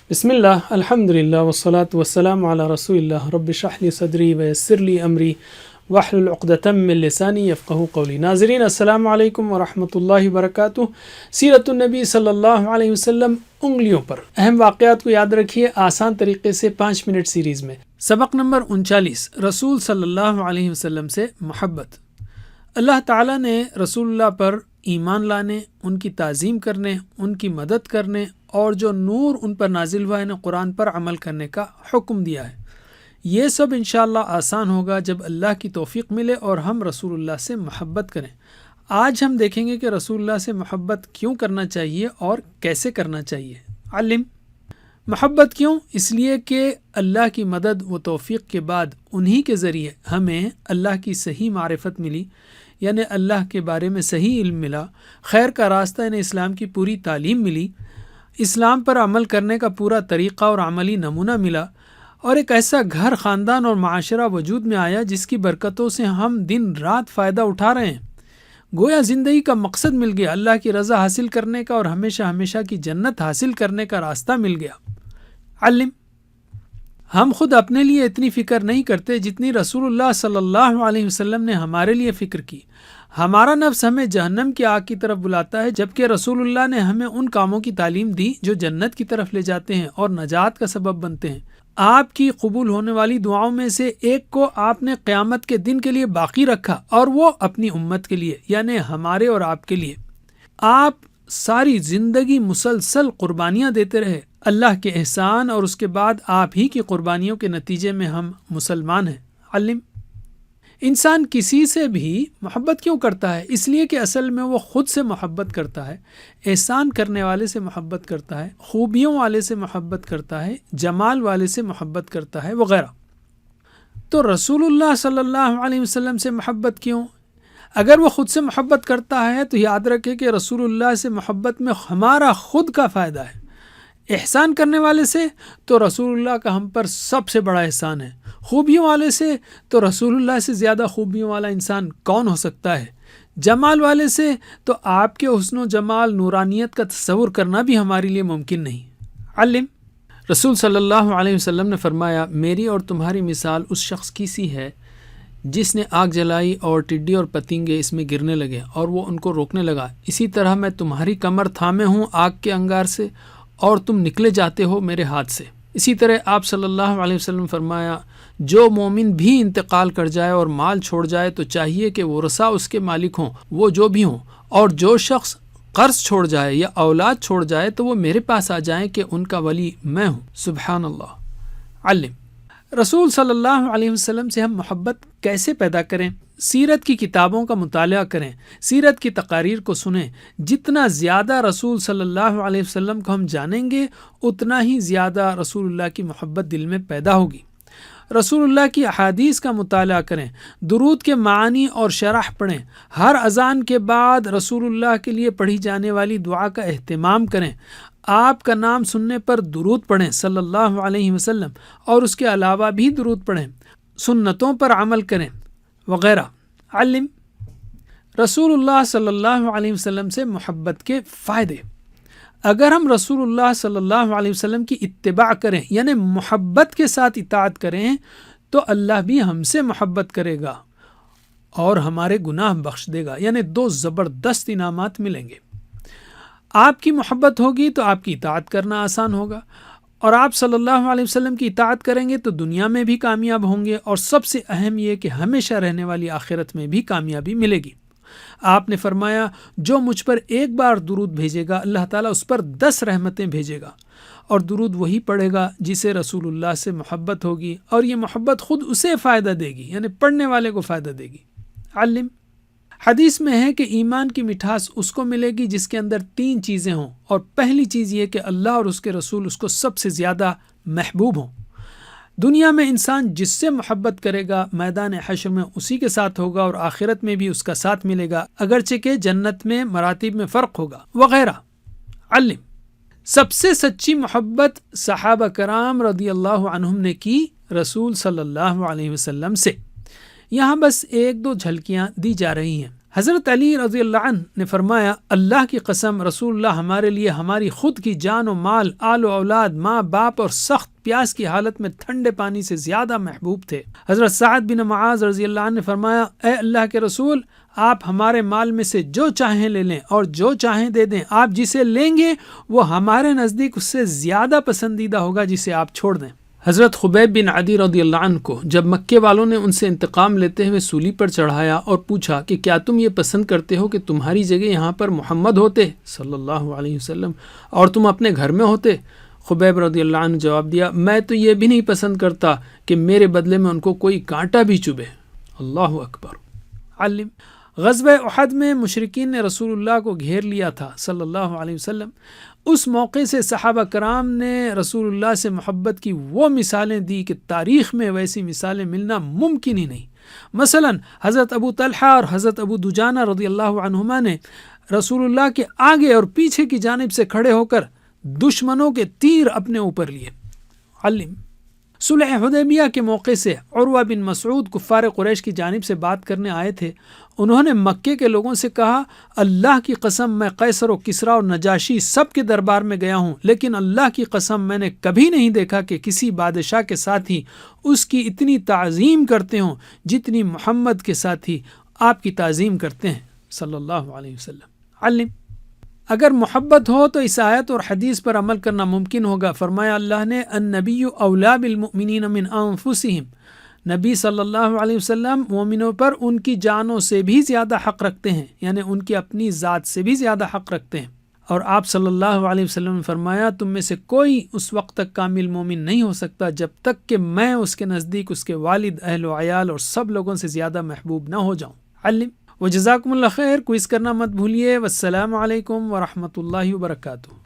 بسم اللہ الحمد للہ والصلاة والسلام علی رسول اللہ رب اشرح لی صدری ویسر لی امری واحلل عقدۃ من لسانی یفقہوا قولی۔ ناظرین السلام علیکم ورحمۃ اللہ وبرکاتہ۔ سیرت النبی صلی اللہ علیہ وسلم انگلیوں پر اہم واقعات کو یاد رکھیے آسان طریقے سے 5 منٹ سیریز میں۔ سبق نمبر 39، رسول صلی اللہ علیہ وسلم سے محبت۔ اللہ تعالیٰ نے رسول اللہ پر ایمان لانے، ان کی تعظیم کرنے، ان کی مدد کرنے اور جو نور ان پر نازل ہوا ہے قرآن پر عمل کرنے کا حکم دیا ہے۔ یہ سب انشاءاللہ آسان ہوگا جب اللہ کی توفیق ملے اور ہم رسول اللہ سے محبت کریں۔ آج ہم دیکھیں گے کہ رسول اللہ سے محبت کیوں کرنا چاہیے اور کیسے کرنا چاہیے۔ علم محبت کیوں؟ اس لیے کہ اللہ کی مدد و توفیق کے بعد انہی کے ذریعے ہمیں اللہ کی صحیح معرفت ملی، یعنی اللہ کے بارے میں صحیح علم ملا، خیر کا راستہ یعنی اسلام کی پوری تعلیم ملی، اسلام پر عمل کرنے کا پورا طریقہ اور عملی نمونہ ملا، اور ایک ایسا گھر، خاندان اور معاشرہ وجود میں آیا جس کی برکتوں سے ہم دن رات فائدہ اٹھا رہے ہیں۔ گویا زندگی کا مقصد مل گیا، اللہ کی رضا حاصل کرنے کا اور ہمیشہ ہمیشہ کی جنت حاصل کرنے کا راستہ مل گیا۔ علم ہم خود اپنے لیے اتنی فکر نہیں کرتے جتنی رسول اللہ صلی اللہ علیہ وسلم نے ہمارے لیے فکر کی۔ ہمارا نفس ہمیں جہنم کی آگ کی طرف بلاتا ہے، جبکہ رسول اللہ نے ہمیں ان کاموں کی تعلیم دی جو جنت کی طرف لے جاتے ہیں اور نجات کا سبب بنتے ہیں۔ آپ کی قبول ہونے والی دعاؤں میں سے ایک کو آپ نے قیامت کے دن کے لیے باقی رکھا، اور وہ اپنی امت کے لیے، یعنی ہمارے اور آپ کے لیے۔ آپ ساری زندگی مسلسل قربانیاں دیتے رہے، اللہ کے احسان اور اس کے بعد آپ ہی کی قربانیوں کے نتیجے میں ہم مسلمان ہیں۔ علم انسان کسی سے بھی محبت کیوں کرتا ہے؟ اس لیے کہ اصل میں وہ خود سے محبت کرتا ہے، احسان کرنے والے سے محبت کرتا ہے، خوبیوں والے سے محبت کرتا ہے، جمال والے سے محبت کرتا ہے وغیرہ۔ تو رسول اللہ صلی اللہ علیہ وسلم سے محبت کیوں؟ اگر وہ خود سے محبت کرتا ہے تو یاد رکھے کہ رسول اللہ سے محبت میں ہمارا خود کا فائدہ ہے۔ احسان کرنے والے سے تو رسول اللہ کا ہم پر سب سے بڑا احسان ہے۔ خوبیوں والے سے تو رسول اللہ سے زیادہ خوبیوں والا انسان کون ہو سکتا ہے؟ جمال والے سے تو آپ کے حسن و جمال، نورانیت کا تصور کرنا بھی ہمارے لیے ممکن نہیں۔ علم رسول صلی اللہ علیہ وسلم نے فرمایا، میری اور تمہاری مثال اس شخص کی سی ہے جس نے آگ جلائی اور ٹڈی اور پتنگے اس میں گرنے لگے اور وہ ان کو روکنے لگا۔ اسی طرح میں تمہاری کمر تھامے ہوں آگ کے انگار سے، اور تم نکلے جاتے ہو میرے ہاتھ سے۔ اسی طرح آپ صلی اللہ علیہ وسلم فرمایا، جو مومن بھی انتقال کر جائے اور مال چھوڑ جائے تو چاہیے کہ ورثہ اس کے مالک ہوں، وہ جو بھی ہوں، اور جو شخص قرض چھوڑ جائے یا اولاد چھوڑ جائے تو وہ میرے پاس آ جائیں کہ ان کا ولی میں ہوں۔ سبحان اللہ۔ علم رسول صلی اللہ علیہ وسلم سے ہم محبت کیسے پیدا کریں؟ سیرت کی کتابوں کا مطالعہ کریں، سیرت کی تقاریر کو سنیں۔ جتنا زیادہ رسول صلی اللہ علیہ وسلم کو ہم جانیں گے اتنا ہی زیادہ رسول اللہ کی محبت دل میں پیدا ہوگی۔ رسول اللہ کی احادیث کا مطالعہ کریں، درود کے معانی اور شرح پڑھیں، ہر اذان کے بعد رسول اللہ کے لیے پڑھی جانے والی دعا کا اہتمام کریں، آپ کا نام سننے پر درود پڑھیں صلی اللہ علیہ وسلم، اور اس کے علاوہ بھی درود پڑھیں، سنتوں پر عمل کریں وغیرہ۔ علم رسول اللہ صلی اللہ علیہ وسلم سے محبت کے فائدے۔ اگر ہم رسول اللہ صلی اللہ علیہ وسلم کی اتباع کریں، یعنی محبت کے ساتھ اطاعت کریں، تو اللہ بھی ہم سے محبت کرے گا اور ہمارے گناہ بخش دے گا، یعنی 2 زبردست انعامات ملیں گے۔ آپ کی محبت ہوگی تو آپ کی اطاعت کرنا آسان ہوگا، اور آپ صلی اللہ علیہ وسلم کی اطاعت کریں گے تو دنیا میں بھی کامیاب ہوں گے، اور سب سے اہم یہ کہ ہمیشہ رہنے والی آخرت میں بھی کامیابی ملے گی۔ آپ نے فرمایا، جو مجھ پر ایک بار درود بھیجے گا اللہ تعالیٰ اس پر 10 رحمتیں بھیجے گا، اور درود وہی پڑھے گا جسے رسول اللہ سے محبت ہوگی، اور یہ محبت خود اسے فائدہ دے گی، یعنی پڑھنے والے کو فائدہ دے گی۔ علم حدیث میں ہے کہ ایمان کی مٹھاس اس کو ملے گی جس کے اندر 3 چیزیں ہوں، اور پہلی چیز یہ کہ اللہ اور اس کے رسول اس کو سب سے زیادہ محبوب ہوں۔ دنیا میں انسان جس سے محبت کرے گا میدان حشر میں اسی کے ساتھ ہوگا، اور آخرت میں بھی اس کا ساتھ ملے گا، اگرچہ کہ جنت میں مراتب میں فرق ہوگا وغیرہ۔ علم سب سے سچی محبت صحابہ کرام رضی اللہ عنہم نے کی رسول صلی اللہ علیہ وسلم سے۔ یہاں بس 1-2 جھلکیاں دی جا رہی ہیں۔ حضرت علی رضی اللہ عنہ نے فرمایا اللہ کی قسم رسول اللہ ہمارے لیے ہماری خود کی جان و مال، آل و اولاد، ماں باپ اور سخت پیاس کی حالت میں ٹھنڈے پانی سے زیادہ محبوب تھے۔ حضرت سعد بن معاذ رضی اللہ عنہ نے فرمایا اے اللہ کے رسول، آپ ہمارے مال میں سے جو چاہیں لے لیں اور جو چاہیں دے دیں، آپ جسے لیں گے وہ ہمارے نزدیک اس سے زیادہ پسندیدہ ہوگا جسے آپ چھوڑ دیں۔ حضرت خبیب بن عدی رضی اللہ عنہ کو جب مکے والوں نے ان سے انتقام لیتے ہوئے سولی پر چڑھایا اور پوچھا کہ کیا تم یہ پسند کرتے ہو کہ تمہاری جگہ یہاں پر محمد ہوتے صلی اللہ علیہ وسلم اور تم اپنے گھر میں ہوتے؟ خبیب رضی اللہ عنہ جواب دیا میں تو یہ بھی نہیں پسند کرتا کہ میرے بدلے میں ان کو کوئی کانٹا بھی چبھے۔ اللہ اکبر۔ علم غزوہ احد میں مشرکین نے رسول اللہ کو گھیر لیا تھا صلی اللہ علیہ وسلم۔ اس موقع سے صحابہ کرام نے رسول اللہ سے محبت کی وہ مثالیں دی کہ تاریخ میں ویسی مثالیں ملنا ممکن ہی نہیں۔ مثلا حضرت ابو طلحہ اور حضرت ابو دجانہ رضی اللہ عنہما نے رسول اللہ کے آگے اور پیچھے کی جانب سے کھڑے ہو کر دشمنوں کے تیر اپنے اوپر لیے۔ علم صلح حدیبیہ کے موقع سے عروہ بن مسعود کفار قریش کی جانب سے بات کرنے آئے تھے۔ انہوں نے مکے کے لوگوں سے کہا اللہ کی قسم میں قیصر و کسریٰ اور نجاشی سب کے دربار میں گیا ہوں، لیکن اللہ کی قسم میں نے کبھی نہیں دیکھا کہ کسی بادشاہ کے ساتھی اس کی اتنی تعظیم کرتے ہوں جتنی محمد کے ساتھی آپ کی تعظیم کرتے ہیں صلی اللہ علیہ وسلم۔ علم اگر محبت ہو تو اس آیت اور حدیث پر عمل کرنا ممکن ہوگا۔ فرمایا اللہ نے النبی اولیٰ بالمؤمنین من انفسہم، نبی صلی اللہ علیہ وسلم مومنوں پر ان کی جانوں سے بھی زیادہ حق رکھتے ہیں، یعنی ان کی اپنی ذات سے بھی زیادہ حق رکھتے ہیں۔ اور آپ صلی اللہ علیہ وسلم نے فرمایا تم میں سے کوئی اس وقت تک کامل مومن نہیں ہو سکتا جب تک کہ میں اس کے نزدیک اس کے والد، اہل و عیال اور سب لوگوں سے زیادہ محبوب نہ ہو جاؤں۔ علم وجزاکم اللہ خیر، کوئز کرنا مت بھولیے۔ والسلام علیکم ورحمۃ اللہ وبرکاتہ۔